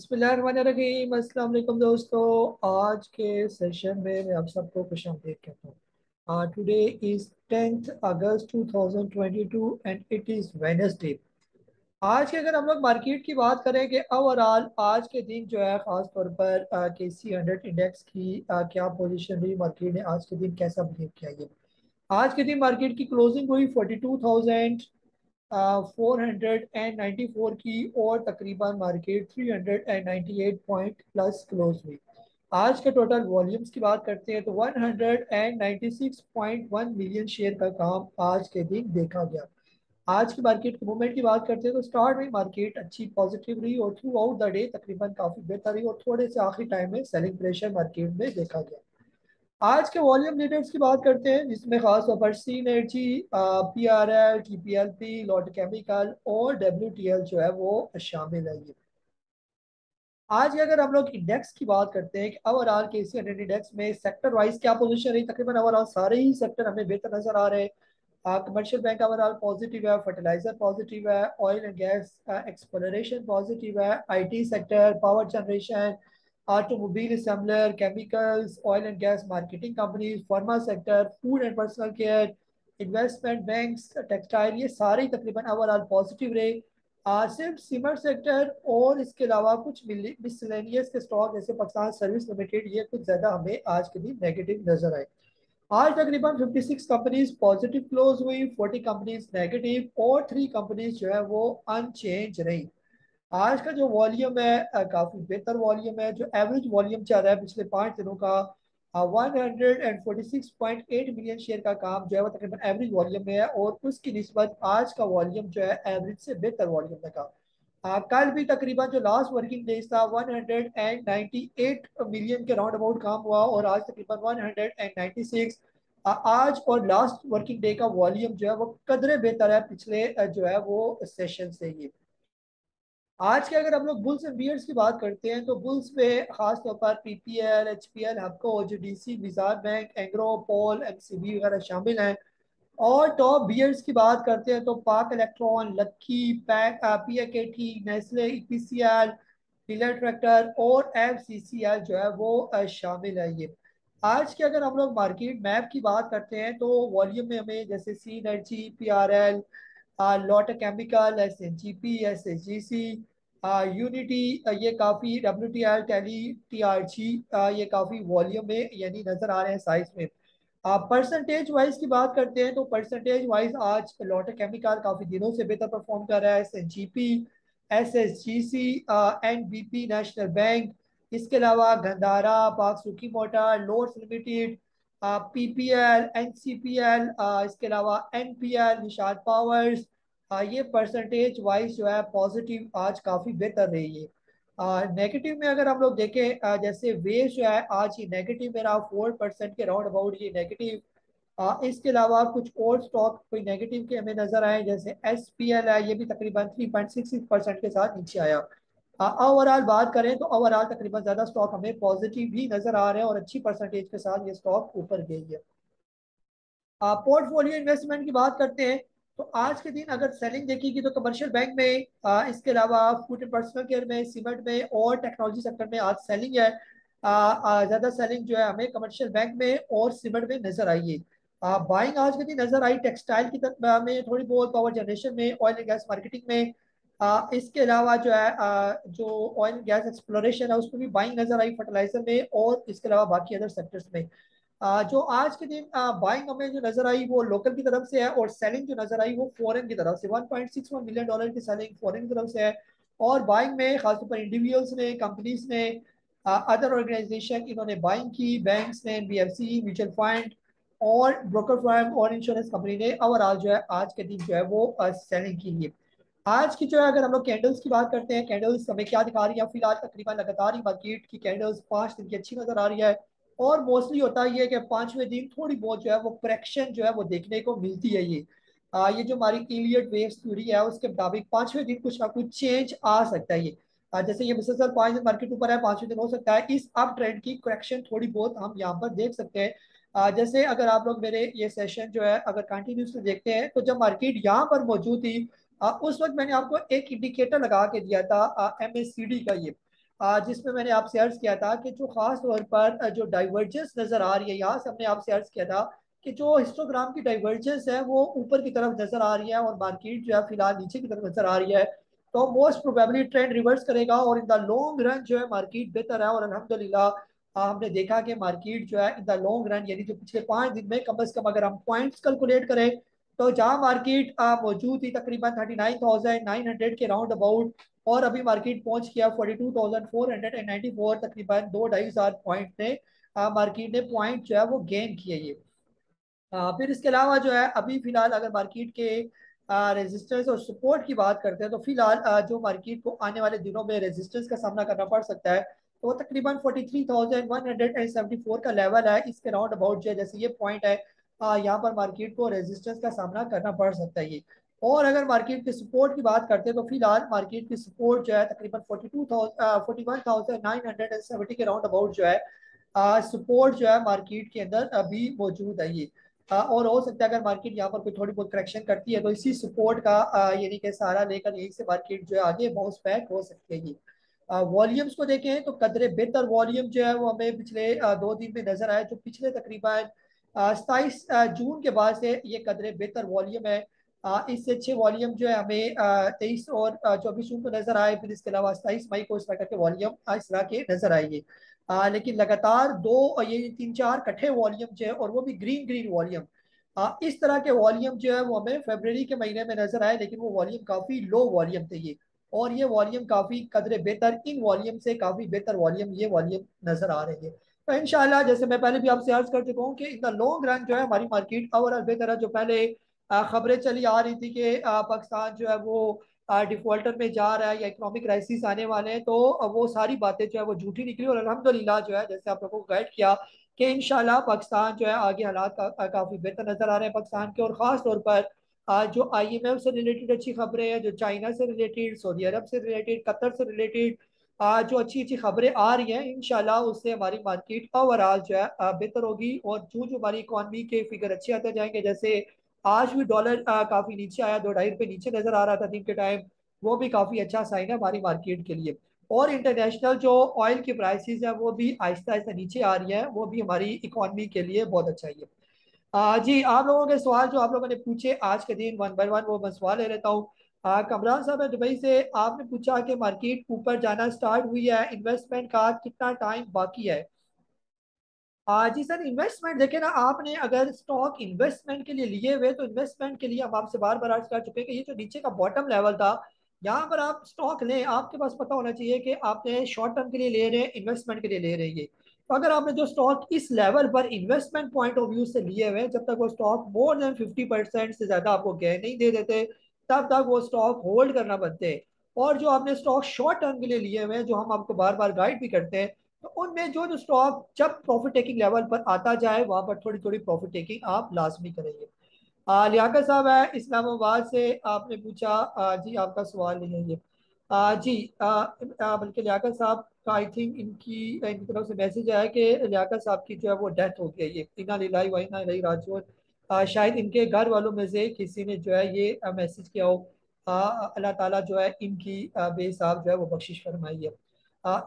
बिस्मिल्लाहिर्रहमानिर्रहीम। अस्सलाम वालेकुम दोस्तों। आज के सेशन में मैं आप सबको खुशामदीद कहता हूँ। Today is 10th August 2022 and it is Wednesday. आज के अगर हम लोग मार्केट की बात करें कि ओवरऑल आज के दिन जो है ख़ास तौर पर KC 100 इंडेक्स की क्या पोजीशन रही, मार्केट ने आज के दिन कैसा बिहेव किया। ये आज के दिन मार्केट की क्लोजिंग हुई 42,494 की और तकरीबन मार्केट 398 पॉइंट प्लस क्लोज हुई। आज के टोटल वॉल्यूम्स की बात करते हैं तो 196.1 मिलियन शेयर का काम आज के दिन देखा गया। आज की मार्केट की मूवमेंट की बात करते हैं तो स्टार्ट में मार्केट अच्छी पॉजिटिव रही और थ्रू आउट द डे तकरीबन काफी बेहतर रही और थोड़े से आखिरी टाइम में सेलिंग प्रेशर मार्केट में देखा गया। आज के वॉल्यूम लीडर्स की बात करते हैं जिसमें खास तौर पर C energy, PRL, TPLP, Lotte chemical और WTL जो है वो शामिल है। ये आज अगर हम लोग इंडेक्स की बात करते हैं कि ओवरऑल KC 100 इंडेक्स में सेक्टर वाइज क्या पोजीशन रही, तकरीबन ओवरऑल सारे ही सेक्टर हमें बेहतर नजर आ रहे हैं। कमर्शियल बैंक ओवरऑल पॉजिटिव है, फर्टिलाइजर पॉजिटिव है, oil and gas exploration positive है, IT sector, power generation, automobile assembler, chemicals, oil and gas marketing companies, pharma sector, food and personal care, investment banks, textile, ये सारे तकरीबन overall positive रहे। सिर्फ cement sector और इसके अलावा कुछ मिसलेनियस के स्टॉक जैसे पाकिस्तान सर्विस लिमिटेड ये कुछ ज्यादा हमें आज के दिन नेगेटिव नजर आए। आज तकरीबन 56 कंपनीज पॉजिटिव क्लोज हुई, 40 कंपनीज नेगेटिव और 3 कंपनीज जो है वो अनचेंज रही। आज का जो वॉल्यूम है काफी बेहतर वॉल्यूम है। जो एवरेज वॉल्यूम चल रहा है पिछले 5 दिनों का 146.8 मिलियन शेयर का काम जो है वो तकरीबन एवरेज वॉल्यूम में है और उसकी निस्बत आज का वॉल्यूम जो है एवरेज से बेहतर वॉल्यूम में का। कल भी तकरीबन जो लास्ट वर्किंग डेज था 198 मिलियन के राउंड अबाउट काम हुआ और आज तकरीबन 196। आज और लास्ट वर्किंग डे का वॉल्यूम जो है वो कदरे बेहतर है पिछले जो है वो सेशन से। ये आज के अगर हम लोग बुल्स एंड बियर्स की बात करते हैं तो बुल्स में खास तौर पर PPL, HPL, हपको, OGDC, विजार्ड बैंक, एग्रो, पोल, MCB वगैरह शामिल हैं। और टॉप बियर्स की बात करते हैं तो पाक इलेक्ट्रॉन, लक्की, पैक, PAKT, नेस्ले, EPCL, पिलर ट्रैक्टर और FCCL जो है वो शामिल है। ये आज के अगर हम लोग मार्केट मैप की बात करते हैं तो वॉल्यूम में हमें जैसे C energy, PRL, Lotte chemical, SNGP, SHGC, unity, ये काफी WTL, टेली, TRG, ये काफी वॉल्यूम में यानी नजर आ रहे हैं साइज में। परसेंटेज वाइज की बात करते हैं तो परसेंटेज वाइज आज लॉट केमिकल काफी दिनों से बेहतर परफॉर्म कर रहा है। SNGP, SSGC, NBP, national bank, इसके अलावा गंधारा, पाक सुकी motor, Lord's limited, PPL, NCPL, इसके अलावा NPL, निशाद पावर्स, ये परसेंटेज वाइज जो है पॉजिटिव आज काफी बेहतर रही है। नेगेटिव में अगर हम लोग देखें जैसे वेज जो है आज ये नेगेटिव में रहा 4% के राउंड अबाउट ये नेगेटिव। इसके अलावा कुछ और स्टॉक कोई नेगेटिव के हमें नजर आए जैसे SPL है, ये भी तकरीबन 3.66% के साथ नीचे आया। ओवरऑल बात करें तो ओवरऑल तकरीबन ज्यादा स्टॉक हमें पॉजिटिव भी नजर आ रहे हैं और अच्छी परसेंटेज के साथ ये स्टॉक ऊपर गई है। पोर्टफोलियो इन्वेस्टमेंट की बात करते हैं तो आज के दिन अगर सेलिंग देखेगी तो कमर्शियल बैंक में, इसके अलावा फूड एंड पर्सनल केयर में, सीमेंट में और टेक्नोलॉजी सेक्टर में आज सेलिंग है। ज्यादा सेलिंग जो है हमें कमर्शियल बैंक में और सीमेंट में नजर आई है। बाइंग आज के दिन नजर आई टेक्सटाइल की तरफ में, थोड़ी बहुत पावर जनरेशन में, ऑयल एंड गैस मार्केटिंग में। इसके अलावा जो है जो ऑयल एंड गैस एक्सप्लोरेशन है उसमें भी बाइंग नजर आई फर्टिलाइजर में और इसके अलावा बाकी अदर सेक्टर्स में। जो आज के दिन बाइंग हमें जो नजर आई वो लोकल की तरफ से है और सेलिंग जो नजर आई वो फॉरेन की तरफ से, $1.61 मिलियन की सेलिंग फॉरेन की तरफ से है। और बाइंग में खासतौर पर इंडिविजुअल्स ने, कंपनीज ने, अदर ऑर्गेनाइजेशन इन्होंने बाइंग की, बैंक्स ने, BFC, म्यूचुअल फंड और ब्रोकर फर्म और इंश्योरेंस कंपनी ने ओवरऑल जो है आज के दिन जो है वो सेलिंग की है। आज की जो है अगर हम लोग कैंडल्स की बात करते हैं, कैंडल्स हमें क्या दिखा रही है, फिलहाल तकरीबन लगातार ही मार्केट की कैंडल्स 5 दिन की अच्छी नजर आ रही है। और मोस्टली होता है ये कि पांचवें दिन थोड़ी बहुत जो है वो करेक्शन जो है वो देखने को मिलती है। ये जो हमारी इलियट वेव्स थ्योरी है उसके मुताबिक पांचवें दिन कुछ ना कुछ चेंज आ सकता है। ये जैसे ये मुसलसल 5 दिन मार्केट ऊपर है, पांचवें दिन हो सकता है इस अप ट्रेंड की करेक्शन थोड़ी बहुत हम यहाँ पर देख सकते हैं। जैसे अगर आप लोग मेरे ये सेशन जो है अगर कंटिन्यूसली देखते हैं तो जब मार्केट यहाँ पर मौजूद थी उस वक्त मैंने आपको एक इंडिकेटर लगा के दिया था MACD का। ये जिसमें मैंने आपसे अर्ज किया था कि जो खास तौर पर जो डाइवर्जेंस नजर आ रही है, यहाँ से हमने आपसे अर्ज किया था कि जो हिस्टोग्राम की डाइवर्जेंस है वो ऊपर की तरफ नजर आ रही है और मार्केट जो है फिलहाल नीचे की तरफ नजर आ रही है। तो मोस्ट प्रोबेबली ट्रेंड रिवर्स करेगा और इन द लॉन्ग रन जो है मार्केट बेहतर है। और अल्हम्दुलिल्लाह हमने देखा कि मार्केट जो है इन द लॉन्ग रन यानी जो पिछले 5 दिन में कम से कम अगर हम पॉइंट्स कैलकुलेट करें तो जहां मार्केट मौजूद थी तकरीबन 39,900 के राउंड अबाउट, और अभी मार्केट पहुंच गया 42,494, तकरीबन 2-2.5 हजार पॉइंट ने मार्केट ने पॉइंट जो है वो गेन किए ये। फिर इसके अलावा जो है अभी फिलहाल अगर मार्केट के रेजिस्टेंस और सपोर्ट की बात करते हैं तो फिलहाल जो मार्केट को आने वाले दिनों में रेजिस्टेंस का सामना करना पड़ सकता है तो वो तकरीबन 43,174 का लेवल है। इसके राउंड अबाउट जो है जैसे ये पॉइंट है, यहाँ पर मार्केट को रेजिस्टेंस का सामना करना पड़ सकता है ये। और अगर मार्केट के सपोर्ट की बात करते हैं तो फिलहाल मार्केट की सपोर्ट जो है तकरीबन 41,970 के राउंड अबाउट जो है सपोर्ट जो है मार्केट के अंदर अभी मौजूद है ये। और हो सकता है अगर मार्केट यहाँ पर कोई थोड़ी बहुत करेक्शन करती है तो इसी सपोर्ट का यानी कि सहारा लेकर यहीं से मार्केट जो है आगे बाउंस बैक हो सकती है ये। वॉल्यूम्स को देखें तो कदरे बेहतर वॉल्यूम जो है वो हमें पिछले 2 दिन में नजर आए, जो पिछले तकरीबन 27 जून के बाद से ये कदरे बेहतर वॉल्यूम है। इससे अच्छे वॉल्यूम जो है हमें 23 और 24 जून को नजर आए। फिर इसके अलावा 27 मई को इस तरह के वॉल्यूम इस तरह के नजर आएंगे। लेकिन लगातार दो ये 3-4 कट्ठे वॉल्यूम जो है और वो भी ग्रीन ग्रीन वॉल्यूम, इस तरह के वॉल्यूम जो है वो हमें फरवरी के महीने में नजर आए, लेकिन वो वॉल्यूम काफी लो वॉल्यूम थे ये। और ये वॉल्यूम काफी कदरे बेहतर, इन वॉल्यूम से काफी बेहतर वॉल्यूम ये वॉल्यूम नजर आ रहे हैं। तो इंशाल्लाह जैसे मैं पहले भी आपसे अर्ज कर चुका हूँ कि इन द लॉन्ग रन जो है हमारी मार्केट ओवरऑल बेहतर है। जो पहले खबरें चली आ रही थी कि पाकिस्तान जो है वो डिफॉल्टर में जा रहा है या इकोनॉमिक क्राइसिस आने वाले हैं, तो वो सारी बातें जो है वो झूठी निकली। और अल्हम्दुलिल्लाह जो है जैसे आप लोगों को गाइड किया कि इंशाल्लाह पाकिस्तान जो है आगे हालात काफी बेहतर नजर आ रहे हैं पाकिस्तान के। और खास तौर पर जो IMF से रिलेटेड अच्छी खबरें हैं, जो चाइना से रिलेटेड, सऊदी अरब से रिलेटेड, कतर से रिलेटेड जो अच्छी अच्छी खबरें आ रही हैं इंशाल्लाह उससे हमारी मार्केट ओवरऑल जो है बेहतर होगी। और जो जो हमारी इकॉनमी के फिगर अच्छे आते जाएंगे, जैसे आज भी डॉलर काफी नीचे आया, 2-2.5 रुपये नीचे नजर आ रहा था दिन के टाइम, वो भी काफी अच्छा साइन है हमारी मार्केट के लिए। और इंटरनेशनल जो ऑयल की प्राइसेस है वो भी आहिस्ता आहिस्ता नीचे आ रही है, वो भी हमारी इकॉनमी के लिए बहुत अच्छा है। जी आप लोगों के सवाल जो आप लोगों ने पूछे आज के दिन वन बाय वन वो मैं सवाल ले लेता हूँ। कमरान साहब है दुबई से, आपने पूछा कि मार्केट ऊपर जाना स्टार्ट हुई है, इन्वेस्टमेंट का कितना टाइम बाकी है। जी सर, इन्वेस्टमेंट देखे ना आपने, अगर स्टॉक इन्वेस्टमेंट के लिए लिए हुए तो इन्वेस्टमेंट के लिए हम आपसे बार बार अर्ज कर चुके हैं कि ये जो नीचे का बॉटम लेवल था यहाँ पर आप स्टॉक लें, आपके पास पता होना चाहिए कि आपने शॉर्ट टर्म के लिए ले रहे हैं, इन्वेस्टमेंट के लिए ले रहे हैं ये। तो अगर आपने जो स्टॉक इस लेवल पर इन्वेस्टमेंट पॉइंट ऑफ व्यू से लिए हुए हैं, जब तक वो स्टॉक मोर देन 50% से ज्यादा आपको गेन नहीं दे देते तब तक वो स्टॉक होल्ड करना बनते हैं। और जो आपने स्टॉक शॉर्ट टर्म के लिए लिए हुए हैं, जो हम आपको बार बार गाइड भी करते हैं, तो उनमें जो जो स्टॉक जब प्रॉफिट टेकिंग लेवल पर आता जाए वहां पर थोड़ी थोड़ी प्रॉफिट टेकिंग आप लाजमी करेंगे। लियाकत साहब है इस्लामाबाद से, आपने पूछा जी आपका सवाल नहीं है ये। जी बल्कि लियाकत साहब का आई थिंक इनकी तरफ से मैसेज आया कि लियाकत साहब की जो है वो डेथ हो गई है, ये इन्ना लिल्लाहि व इन्ना इलैहि राजिऊन। शायद इनके घर वालों में से किसी ने जो है ये मैसेज किया हो। अल्लाह ताला जो है इनकी बेहिसाब जो है वो बख्शिश फरमाई है।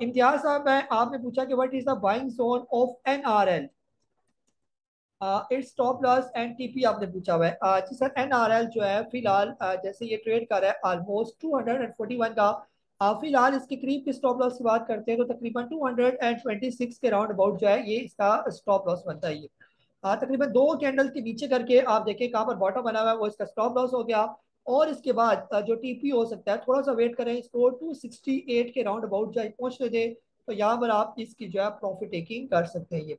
इम्तियाज साहब है, आपने पूछा कि what is the buying zone of NRL, it's stop loss and TP आपने पूछा हुआ है। जी सर, NRL जो है फिलहाल जैसे ये ट्रेड कर रहा है ऑलमोस्ट 241 का, फिलहाल इसके करीब की स्टॉप लॉस की बात करते हैं तो तकरीबन 226 के राउंड अबाउट जो है ये इसका स्टॉप लॉस बनता है ये। तकरीबन 2 कैंडल के नीचे करके आप देखें कहाँ पर बॉटम बना हुआ है, वो इसका स्टॉप लॉस हो गया। और इसके बाद जो TP हो सकता है, थोड़ा सा वेट करें, इसको 268 के राउंड अबाउट जो है पहुंचने दें, तो यहाँ पर आप इसकी जो है प्रॉफिट टेकिंग कर सकते हैं ये।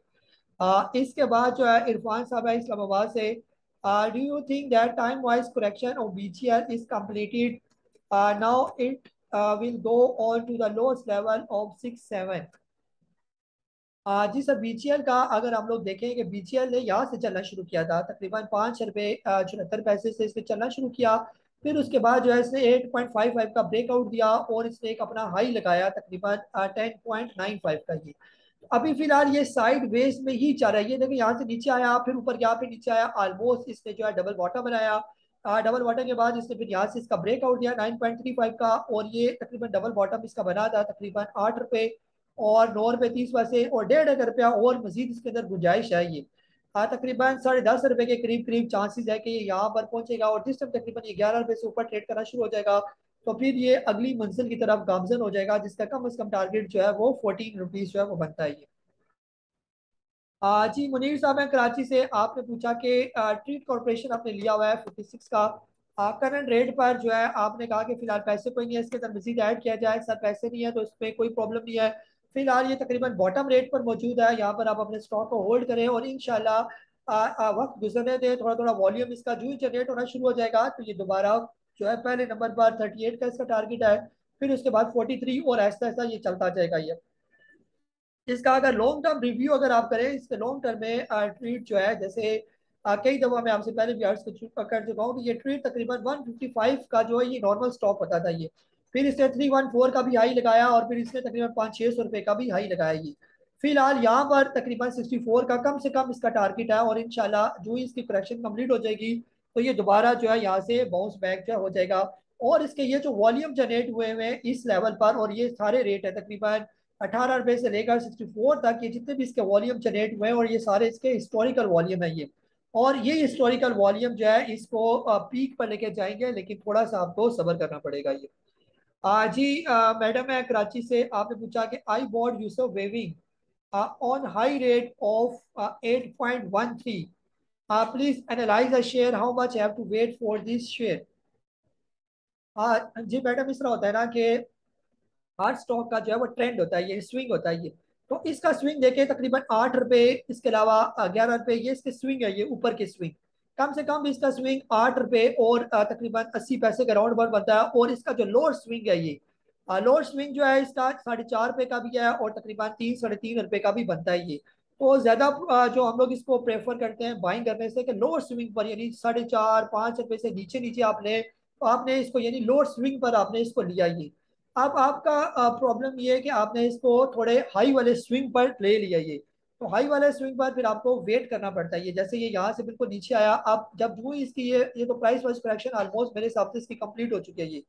इसके बाद जो है इरफान साहब है इस्लामाबाद से, do you think that time wise correction of BGL is completed, now it will go on to the lowest level of 6-7। जी सर, BGL का अगर हम लोग देखें कि BGL ने यहाँ से चलना शुरू किया था तकरीबन 5 रुपये 74 पैसे से इसने चलना शुरू किया। फिर उसके बाद जो है इसने 8.55 का ब्रेकआउट दिया और इसने एक अपना हाई लगाया तकरीबन 10.95 का ये। अभी फिलहाल ये साइड वेज में ही चल रहा है, ये देखिए यहाँ से नीचे आया फिर ऊपर गया फिर नीचे आया, ऑलमोस्ट इसने जो है डबल बॉटम बनाया। डबल बॉटम के बाद इसने फिर यहाँ से इसका ब्रेकआउट दिया 9.35 का, और ये तकरीबन डबल बॉटम इसका बना था तकरीबन 8 रुपये और 9 रुपये 30 पैसे, और 1.5 रुपया और मजीद इसके अंदर गुंजाइश है ये। तकरीबन 10.5 रुपये के करीब करीब चांसेस है कि ये यहाँ पर पहुंचेगा, और जिस टाइम तकरीबन ये 11 रुपये से ऊपर ट्रेड करना शुरू हो जाएगा तो फिर ये अगली मंजिल की तरफ गामजन हो जाएगा, जिसका कम अज कम टारगेट जो है वो 14 रुपीज जो है वो बनता है ये। जी मुनीर साहब हैं कराची से, आपने पूछा कि ट्रीट कॉर्पोरेशन आपने लिया हुआ है 56 का करंट रेट पर, जो है आपने कहा कि फिलहाल पैसे कोई नहीं है, इसके अंदर मजीद ऐड किया जाए। सर पैसे नहीं है तो इसमें कोई प्रॉब्लम नहीं है, फिलहाल ये तकरीबन बॉटम रेट पर मौजूद है, यहाँ पर आप अपने स्टॉक को होल्ड करें और इंशाल्लाह वक्त गुजरने दें, थोड़ा थोड़ा वॉल्यूम इसका जो ही जनरेट होना शुरू हो जाएगा तो ये दोबारा जो है पहले नंबर पर 38 का इसका टारगेट है, फिर उसके बाद 43, और ऐसा ऐसा ये चलता जाएगा ये। इसका अगर लॉन्ग टर्म रिव्यू अगर आप करें, इसके लॉन्ग टर्म में ट्रीट जो है, जैसे कई दफा मैं आपसे पहले भी अर्ज कर चुका हूँ कि ये ट्रीट तकरीबन 155 का जो है ये नॉर्मल स्टॉक होता था ये, फिर इसने 314 का भी हाई लगाया, और फिर इसने तकरीबन 500-600 रुपये का भी हाई लगाया ये। फिलहाल यहाँ पर तकरीबन 64 का कम से कम इसका टारगेट है, और इंशाल्लाह जो ही इसकी करेक्शन कंप्लीट हो जाएगी तो ये दोबारा जो है यहाँ से बाउंस बैक जो है हो जाएगा। और इसके ये जो वॉल्यूम जनरेट हुए हुए हैं इस लेवल पर, और ये सारे रेट है तकरीबन 18 रुपये से लेकर 64 तक, ये जितने भी इसके वॉल्यूम जनरेट हुए हैं और ये सारे इसके हिस्टोरिकल वॉल्यूम है ये, और ये हिस्टोरिकल वॉल्यूम जो है इसको पीक पर लेके जाएंगे, लेकिन थोड़ा सा आपको सब्र करना पड़ेगा ये। जी मैडम है कराची से, आपने पूछा कि I bought Yousuf weaving on high rate of 8.13, please analyse a share, how much have to wait for this share. जी मैडम इस तरह होता है ना कि हर स्टॉक का जो है वो ट्रेंड होता है, ये स्विंग होता है ये, तो इसका स्विंग देखे तकरीबन 8 रुपए, इसके अलावा 11 रुपए, ये इसके स्विंग है, ये ऊपर के स्विंग, कम से कम इसका स्विंग 8 रुपए और तकरीबन 80 पैसे के राउंड पर बनता है, और इसका जो लोअर स्विंग है ये लोअर स्विंग जो है इसका 4.5 रुपए का भी है, और तकरीबन 3 साढ़े 3 रुपए का भी बनता है ये। तो ज्यादा जो हम लोग इसको प्रेफर करते हैं बाइंग करने से कि लोअर स्विंग पर, यानी 4.5-5 रुपए से नीचे नीचे आपने, तो आपने इसको यानी लोअर स्विंग पर आपने इसको लिया ये। अब आपका प्रॉब्लम ये है कि आपने इसको थोड़े हाई वाले स्विंग पर ले लिया ये, तो हाई वाले स्विंग पर फिर आपको वेट करना पड़ता है ये, जैसे ये यहाँ से बिल्कुल नीचे आया, अब जब जो ही इसकी ये तो प्राइस वाइज करेक्शन ऑलमोस्ट मेरे हिसाब से इसकी कंप्लीट हो चुकी है ये।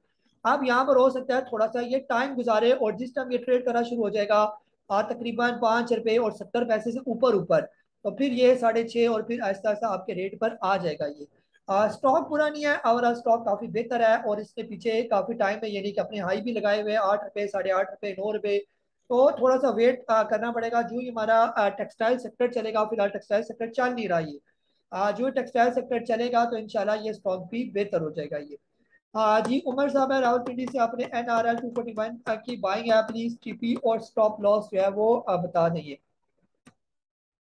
अब यहाँ पर हो सकता है थोड़ा सा ये टाइम गुजारे, और जिस टाइम ये ट्रेड करना शुरू हो जाएगा तकरीबन 5 रुपए और 70 पैसे से ऊपर ऊपर, तो फिर ये 6.5 और फिर आहिस्ता आहिस्ता आपके रेट पर आ जाएगा ये। स्टॉक बुरा नहीं है, ओवरऑल स्टॉक काफी बेहतर है, और इसके पीछे काफी टाइम है, यानी कि अपने हाई भी लगाए हुए हैं 8 रुपए, 8.5 रुपए, 9 रुपए, तो थोड़ा सा वेट करना पड़ेगा। जो ही हमारा टेक्सटाइल सेक्टर चलेगा, फिलहाल टेक्सटाइल सेक्टर चल नहीं रहा है, जो टेक्सटाइल सेक्टर चलेगा तो इंशाल्लाह ये स्टॉक भी बेहतर हो जाएगा ये। जी उमर साहब है रावलपिंडी से, आपने NRL 241 की बाइंग है, प्लीज टीपी और स्टॉप लॉस जो है वो बता देंगे।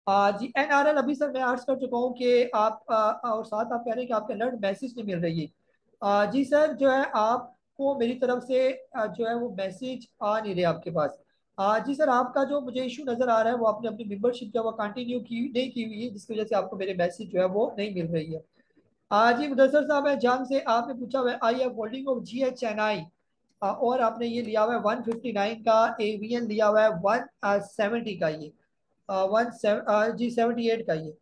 जी NRL अभी सर मैं अर्ज कर चुका हूँ कि आप और साथ आप कह रहे हैं कि आपके अलर्ट मैसेज नहीं मिल रही है। जी सर जो है आपको मेरी तरफ से जो है वो मैसेज आ नहीं रहे आपके पास। जी सर आपका जो मुझे इशू नजर आ रहा है वो आपने अपनी मेंबरशिप जो है वो कंटिन्यू की नहीं की हुई है, जिसकी वजह से आपको मेरे मैसेज जो है वो नहीं मिल रही है। जी मुदस्सर साहब है जान से, आपने पूछा हुआ है I F holding of GHNI, और आपने ये लिया हुआ है 159 का, AVN लिया हुआ है 170 का ये, वन जी 78 का ये।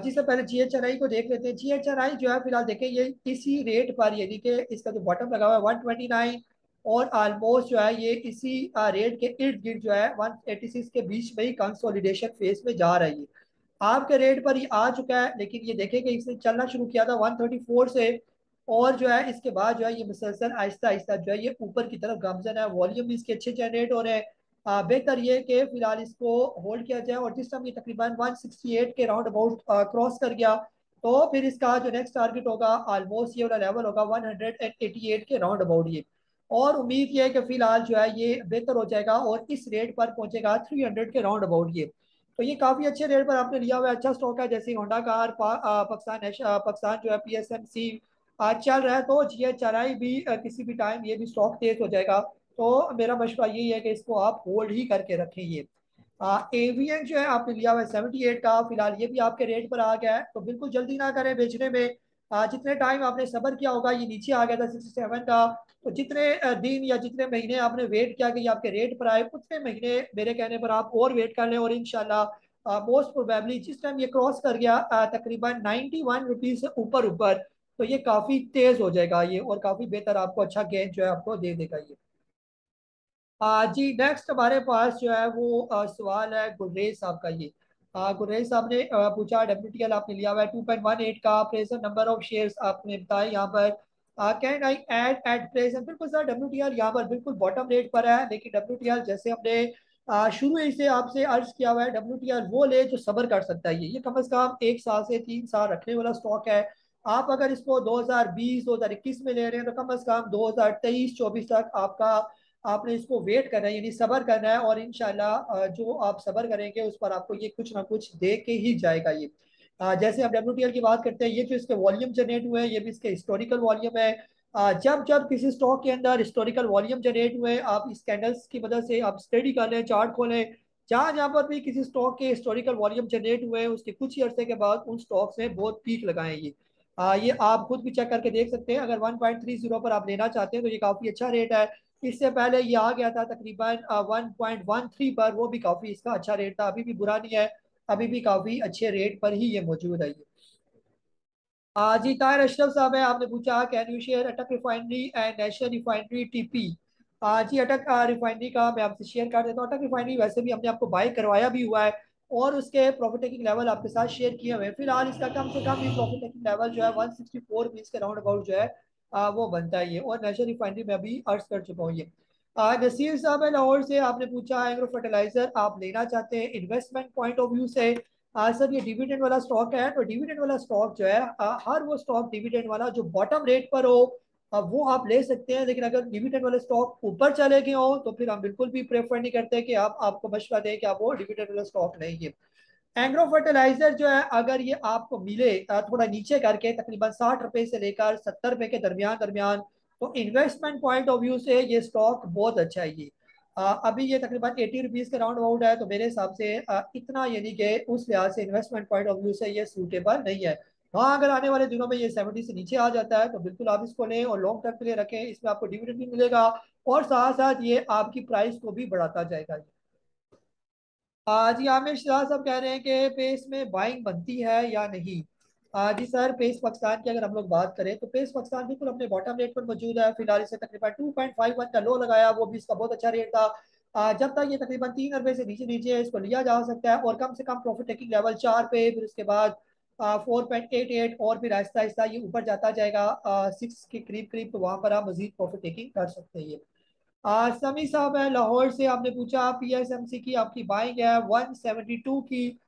जी सर पहले GHNI को देख लेते हैं। GHNI जो है फिलहाल देखें ये इसी रेट पर, यानी कि इसका जो बॉटम लगा हुआ है 129, और ऑलमोस्ट जो है ये इसी रेट के इर्द गिर्द जो है 186 के बीच में ही कंसोलिडेशन फेज में जा रही है। आपके रेट पर ये आ चुका है, लेकिन ये देखें कि इसने चलना शुरू किया था 134 से, और जो है इसके बाद जो है ये मुसलसल आहिस्ता आहिस्ता जो है ये ऊपर की तरफ गामजन है, वॉल्यूम भी इसके अच्छे जनरेट हो रहे हैं। बेहतर ये कि फिलहाल इसको होल्ड किया जाए, और जिस टाइम ये तकरीबन 168 के राउंड अबाउट क्रॉस कर गया तो फिर इसका जो नेक्स्ट टारगेट होगा ऑलमोस्ट ये वाला लेवल होगा 188 के राउंड अबाउट ये। और उम्मीद ये है कि फिलहाल जो है ये बेहतर हो जाएगा और इस रेट पर पहुंचेगा 300 के राउंड अबाउट ये। तो ये काफी अच्छे रेट पर आपने लिया हुआ है, अच्छा स्टॉक है, जैसे होंडा कार, पाकिस्तान जो है PSMC चल रहा है, तो GHRI भी किसी भी टाइम ये भी स्टॉक तेज हो जाएगा। तो मेरा मशवरा यही है कि इसको आप होल्ड ही करके रखें ये। AVN जो है आपने लिया हुआ है 78 का, फिलहाल ये भी आपके रेट पर आ गया है, तो बिल्कुल जल्दी ना करें बेचने में। जितने टाइम आपने सब्र किया होगा, ये नीचे आ गया था 67 का, तो जितने दिन या जितने महीने आपने वेट किया कि ये आपके रेट पर आए, उतने महीने मेरे कहने पर आप और वेट कर लें, और इंशाल्लाह मोस्ट प्रोबेबली जिस टाइम ये क्रॉस कर गया तकरीबन 91 रुपीज से ऊपर ऊपर, तो ये काफी तेज हो जाएगा ये, और काफी बेहतर आपको अच्छा गेन जो है आपको दे देगा ये। जी नेक्स्ट हमारे पास जो है वो सवाल है गुर्रेज साहब का ये। गुर्रेज साहब ने पूछा डब्ल्यूटीएल आपने लिया हुआ है 2.18 का, प्रेजेंट नंबर ऑफ शेयर्स आपने बताया यहाँ पर, can I add at present. बिल्कुल सर, डब्ल्यूटीएल यहाँ पर बिल्कुल बॉटम रेट पर है, लेकिन डब्ल्यूटीएल जैसे हमने शुरू ही से आपसे अर्ज किया हुआ है, डब्ल्यूटीएल वो ले जो सब्र कर सकता है। ये कम से कम 1 साल से 3 साल रखने वाला स्टॉक है। आप अगर इसको 2020 2021 में ले रहे हैं तो कम से कम 2023-24 तक आपका आपने इसको वेट करना है, यानी सब्र करना है, और इंशाल्लाह जो आप सब्र करेंगे उस पर आपको ये कुछ ना कुछ दे के ही जाएगा ये। जैसे हम डब्ल्यूटीएल की बात करते हैं, ये जो इसके वॉल्यूम जनरेट हुए हैं ये भी इसके हिस्टोरिकल वॉल्यूम है। जब जब किसी स्टॉक के अंदर हिस्टोरिकल वॉल्यूम जनरेट हुए, आप इस कैंडल्स की मदद से आप स्टडी कर लें, चार्ट खोलें, जहां जहां पर भी किसी स्टॉक के हिस्टोरिकल वॉल्यूम जनरेट हुए हैं उसके कुछ ही अरसे के बाद उन स्टॉक्स में बहुत पीक लगाए ये। ये आप खुद भी चेक करके देख सकते हैं। अगर 1.30 पर आप लेना चाहते हैं तो ये काफी अच्छा रेट है। इससे पहले ये आ गया था तकरीबन 1.13 पर, वो भी काफी इसका अच्छा रेट था, अभी भी बुरा नहीं है, अभी भी काफी अच्छे रेट पर ही ये मौजूद है ये। जी ताहिर अशरफ साहब है, आपने पूछा can you share Attock refinery and national refinery टीपी। जी अटक रिफाइनरी का मैं आपसे शेयर कर देता हूँ। अटक रिफाइनरी वैसे भी हमने आपको बाय करवाया भी हुआ है, और उसके प्रॉफिट टेकिंग लेवल आपके साथ शेयर किए हुए हैं। फिलहाल इसका कम से कम भी प्रॉफिट टेकिंग लेवल जो है 164 के राउंड अबाउट जो है वो बनता है ये, और नेशनल रिफाइनरी में अभी अर्ज कर चुका हूँ ये। नसीर साहब है लाहौर से, आपने पूछा एग्रो फर्टिलाइजर आप लेना चाहते हैं इन्वेस्टमेंट पॉइंट ऑफ व्यू से। सर ये डिविडेंड वाला स्टॉक है, तो डिविडेंड वाला स्टॉक जो है हर वो स्टॉक डिविडेंड वाला जो बॉटम रेट पर हो वो आप ले सकते हैं, लेकिन अगर डिविडेंड वाले स्टॉक ऊपर चले गए हो तो फिर हम बिल्कुल भी प्रेफर नहीं करते कि आप आपको मशवरा दें कि आप वो डिविडेंड वाला स्टॉक लेंगे। एग्रो फर्टिलाइजर जो है अगर ये आपको मिले थोड़ा नीचे करके तकरीबन 60 रुपए से लेकर 70 रुपए के दरमियान दरमियान, तो इन्वेस्टमेंट पॉइंट ऑफ व्यू से ये स्टॉक बहुत अच्छा है ये। अभी ये तकरीबन 80 रुपीज के राउंड अबाउट है, तो मेरे हिसाब से इतना यानी कि उस लिहाज से इन्वेस्टमेंट पॉइंट ऑफ व्यू से ये सूटेबल नहीं है। हाँ अगर आने वाले दिनों में ये 70 से नीचे आ जाता है तो बिल्कुल आप इसको लें और लॉन्ग टर्म के लिए रखें, इसमें आपको डिविडेंड भी मिलेगा, और साथ साथ ये आपकी प्राइस को भी बढ़ाता जाएगा। जी आमिर शाह साहब कह रहे हैं कि पेस में बाइंग बनती है या नहीं। जी सर, पेस पाकिस्तान की अगर हम लोग बात करें तो पेस पाकिस्तान बिल्कुल अपने बॉटम रेट पर मौजूद है। फिलहाल इसे तकरीबन 2.51 का लो लगाया, वो भी इसका बहुत अच्छा रेट था। जब तक ये तकरीबन 3 रुपए से नीचे नीचे है इसको लिया जा सकता है, और कम से कम प्रॉफिट टेकिंग लेवल 4 पे, फिर उसके बाद 4.88, और फिर आहिस्ता आहिस्ता ये ऊपर जाता जाएगा 6 के करीब करीब, तो वहां पर आप मजीद प्रॉफिट टेकिंग कर सकते हैं ये। समी साहब है लाहौर से, आपने पूछा पीएसएमसी की आपकी बाइंग है 172 की।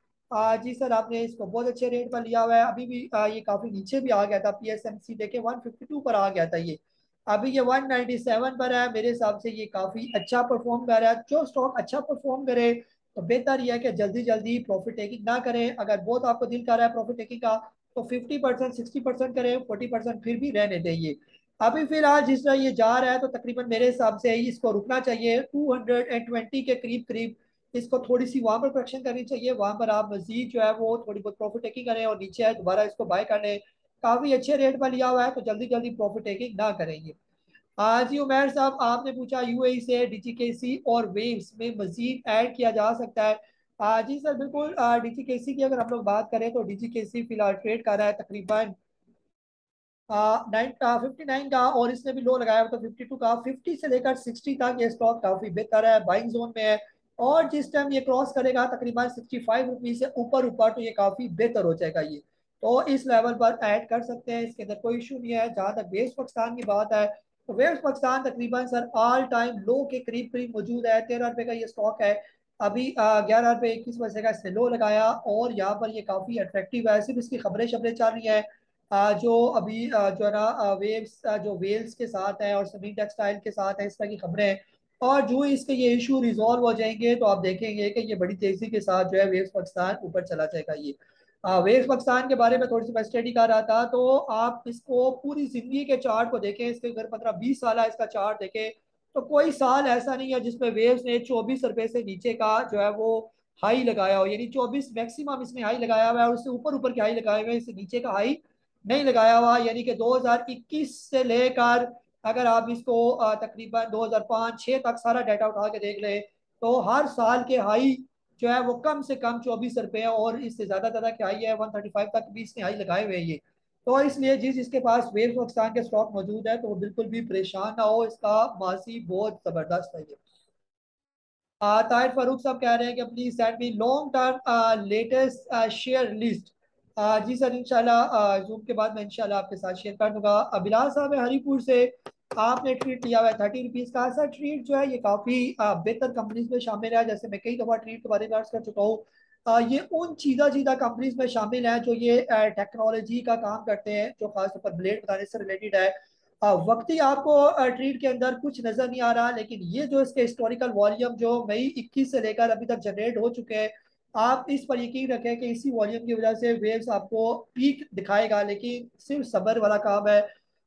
जी सर, आपने इसको बहुत अच्छे रेट पर लिया हुआ है। अभी भी ये काफी नीचे भी आ गया था, पीएसएमसी देखे 152 पर आ गया था ये, अभी ये 197 पर है। मेरे हिसाब से ये काफी अच्छा परफॉर्म कर रहा है। जो स्टॉक अच्छा परफॉर्म करे तो बेहतर यह है कि जल्दी जल्दी प्रॉफिट टेकिंग ना करें। अगर बहुत आपको दिल कर रहा है प्रॉफिट टेकिंग का तो 50% 60% करें, 40% फिर भी रहने दें। अभी फिलहाल जिस तरह ये जा रहा है तो तकरीबन मेरे हिसाब से इसको रुकना चाहिए 220 के करीब करीब। इसको थोड़ी सी वहां पर करेक्शन करनी चाहिए, वहां पर आप मजीद जो है वो थोड़ी बहुत प्रॉफिट टेकिंग करें, और नीचे है दोबारा इसको बाय कर लें। काफी अच्छे रेट पर लिया हुआ है तो जल्दी जल्दी प्रॉफिट टेकिंग ना करेंगे। जी उमेर साहब, आपने पूछा यूएई से डीजीकेसी और वेव्स में मजीद ऐड किया जा सकता है। जी सर बिल्कुल, डीजीकेसी की अगर हम लोग बात करें तो डीजीकेसी फिलहाल ट्रेड कर रहा है तकरीबन 59 का, और इसने भी लो लगाया हुआ तो 52 का। 50 से लेकर 60 तक ये स्टॉक काफी बेहतर है, बाइंग जोन में है, और जिस टाइम ये क्रॉस करेगा तकरीबन 65 रुपीज से ऊपर ऊपर तो ये काफी बेहतर हो जाएगा ये। तो इस लेवल पर ऐड कर सकते हैं, इसके अंदर कोई इशू नहीं है। जहां तक वेव्स पाकिस्तान की बात है तो वेव्स पाकिस्तान तकरीबन सर ऑल टाइम लो के करीब करीब मौजूद है। 13 रुपए का ये स्टॉक है, अभी 11 रुपए 21 पैसे का इसने लो लगाया, और यहाँ पर ये काफी अट्रैक्टिव है। सिर्फ इसकी खबरें शबरें चल रही हैं जो अभी जो है ना वेव्स जो वेल्स के साथ है और समी टेक्सटाइल के साथ है, इस तरह की खबरें हैं। और जो इसके ये इशू रिजॉल्व हो जाएंगे तो आप देखेंगे कि ये बड़ी तेजी के साथ जो है वेव्स पाकिस्तान ऊपर चला जाएगा ये। वेव्स पाकिस्तान के बारे में थोड़ी सी मैं स्टडी कर रहा था, तो आप इसको पूरी जिंदगी के चार्ट को देखें, इसके अगर 15-20 साल इसका चार्ट देखें तो कोई साल ऐसा नहीं है जिसमें वेव्स ने 24 रुपए से नीचे का जो है वो हाई लगाया हो, यानी 24 मैक्सिमम इसने हाई लगाया हुआ है, और उससे ऊपर ऊपर के हाई लगाए हुए हैं, इससे नीचे का हाई नहीं लगाया हुआ। यानी कि 2021 से लेकर अगर आप इसको तकरीबन 2005-6 तक सारा डाटा उठा के देख ले तो हर साल के हाई जो है वो कम से कम 24 रुपए है, और इससे ज्यादा ज्यादा के हाई है 135 तक भी इसने हाई लगाए हुए हैं ये। तो इसलिए जिसके पास वेव पाकिस्तान के स्टॉक मौजूद है तो वो बिल्कुल भी परेशान ना हो, इसका माजी बहुत जबरदस्त है ये। ताहिर फारूक साहब कह रहे हैं कि अपनी send me long term latest share list. जी सर, इंशाल्लाह जूम के बाद मैं इंशाल्लाह आपके साथ शेयर कर दूंगा। बिलाल साहब है हरीपुर से, आपने ट्रीट लिया हुआ है 30 रुपीज़ का। सर ट्रीट जो है ये काफ़ी बेहतर कंपनीज में शामिल है, जैसे मैं कई दफ़ा ट्रीट के बारे में अर्ज कर चुका हूँ। ये उन चीज़ा चीज़ा कंपनीज में शामिल है जो ये टेक्नोलॉजी का काम करते हैं, जो खासतौर पर ब्लेड बनाने से रिलेटेड है। वक्ती आपको ट्रीट के अंदर कुछ नजर नहीं आ रहा, लेकिन ये जो इसके हिस्टोरिकल वॉल्यूम जो मई 21 से लेकर अभी तक जनरेट हो चुके हैं, आप इस पर यकीन रखें कि इसी वॉल्यूम की वजह से वेव्स आपको पीक दिखाएगा, लेकिन सिर्फ सब्र वाला काम है।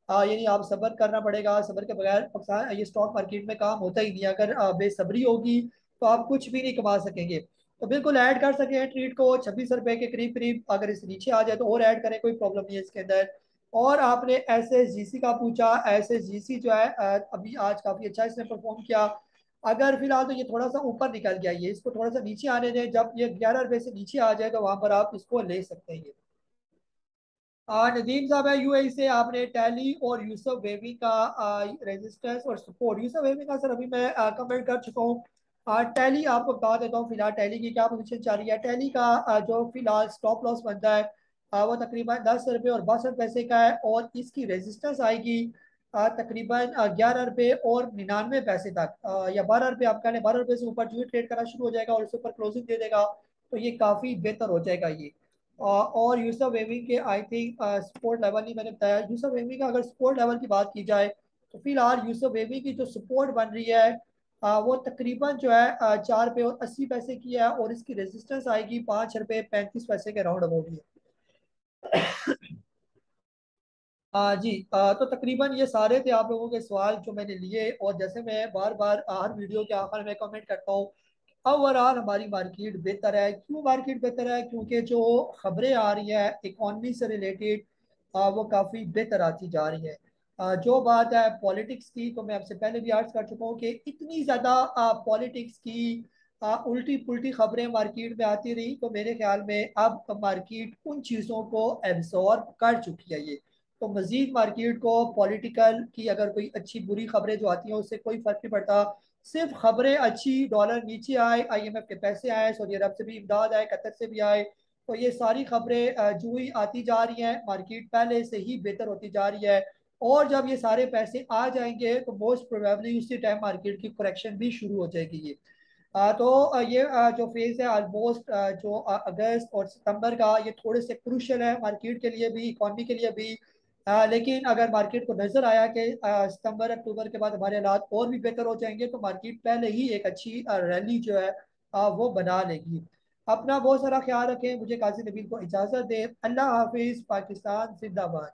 यानी आप सब्र करना पड़ेगा, सब्र के बगैर ये स्टॉक मार्केट में काम होता ही नहीं। अगर बेसब्री होगी तो आप कुछ भी नहीं कमा सकेंगे। तो बिल्कुल ऐड कर सके हैं ट्रीट को 26 रुपए के करीब करीब, अगर इस नीचे आ जाए तो और ऐड करें, कोई प्रॉब्लम नहीं है इसके अंदर। और आपने एस एस जी सी का पूछा, एस एस जी सी जो है अभी आज काफी अच्छा इसने परफॉर्म किया। अगर फिलहाल तो ये थोड़ा सा ऊपर निकल गया, ये इसको थोड़ा सा नीचे आने दें, जब ये 11 रुपए से नीचे आ जाएगा वहां पर आप इसको ले सकते हैं ये। नदीम साहब है यूएई से, आपने टैली और यूसुफ वेवी का रेजिस्टेंस और सपोर्ट। यूसुफ वेवी का सर अभी मैं कमेंट कर चुका हूँ। टैली आपको बता देता हूँ फिलहाल टैली की क्या पोजीशन चल रही है। टैली का जो फिलहाल स्टॉप लॉस बनता है वो तकरीबन 10 रुपये और 62 पैसे का है, और इसकी रेजिस्टेंस आएगी तकरीबन 11 रुपये और 99 पैसे तक, या 12 रुपये आप कह लें। 12 रुपये से ऊपर जो ट्रेड करना शुरू हो जाएगा और उसके ऊपर क्लोजिंग दे देगा तो ये काफ़ी बेहतर हो जाएगा ये। और यूसुफ वेमी के आई थिंक सपोर्ट लेवल नहीं मैंने बताया। यूसुफ वेमी का अगर सपोर्ट लेवल की बात की जाए तो फिलहाल यूसुफ वेमी की जो सपोर्ट बन रही है वो तकरीबन जो है 4 रुपये और 80 पैसे की है, और इसकी रेजिस्टेंस आएगी 5 रुपये 35 पैसे के राउंड अबाउट ही है। जी, तो तकरीबन ये सारे थे आप लोगों के सवाल जो मैंने लिए। और जैसे मैं बार बार हर वीडियो के आखिर में कमेंट करता हूँ, ओवरऑल हमारी मार्केट बेहतर है। क्यों मार्केट बेहतर है? क्योंकि जो खबरें आ रही है इकॉनमी से रिलेटेड वो काफ़ी बेहतर आती जा रही है। जो बात है पॉलिटिक्स की, तो मैं आपसे पहले भी अर्ज कर चुका हूँ कि इतनी ज़्यादा पॉलिटिक्स की उल्टी पुल्टी खबरें मार्केट में आती रही, तो मेरे ख्याल में अब मार्केट उन चीज़ों को एब्जॉर्ब कर चुकी है ये। तो मजीद मार्केट को पॉलिटिकल की अगर कोई अच्छी बुरी खबरें जो आती हैं उससे कोई फर्क नहीं पड़ता। सिर्फ खबरें अच्छी, डॉलर नीचे आए, आईएमएफ के पैसे आए, सऊदी अरब से भी इमदाद आए, कतर से भी आए, तो ये सारी खबरें जो ही आती जा रही हैं, मार्केट पहले से ही बेहतर होती जा रही है। और जब ये सारे पैसे आ जाएंगे तो मोस्ट प्रोबेबली उसी टाइम मार्केट की करेक्शन भी शुरू हो जाएगी ये। तो ये जो फेज है ऑलमोस्ट जो अगस्त और सितंबर का, ये थोड़े से क्रूशल है मार्केट के लिए भी, इकॉनमी के लिए भी। लेकिन अगर मार्केट को नजर आया कि सितंबर अक्टूबर के बाद हमारे हालात और भी बेहतर हो जाएंगे तो मार्केट पहले ही एक अच्छी रैली जो है वो बना लेगी। अपना बहुत सारा ख्याल रखें, मुझे काजी नबील को इजाजत दे। अल्लाह हाफिज, पाकिस्तान जिंदाबाद।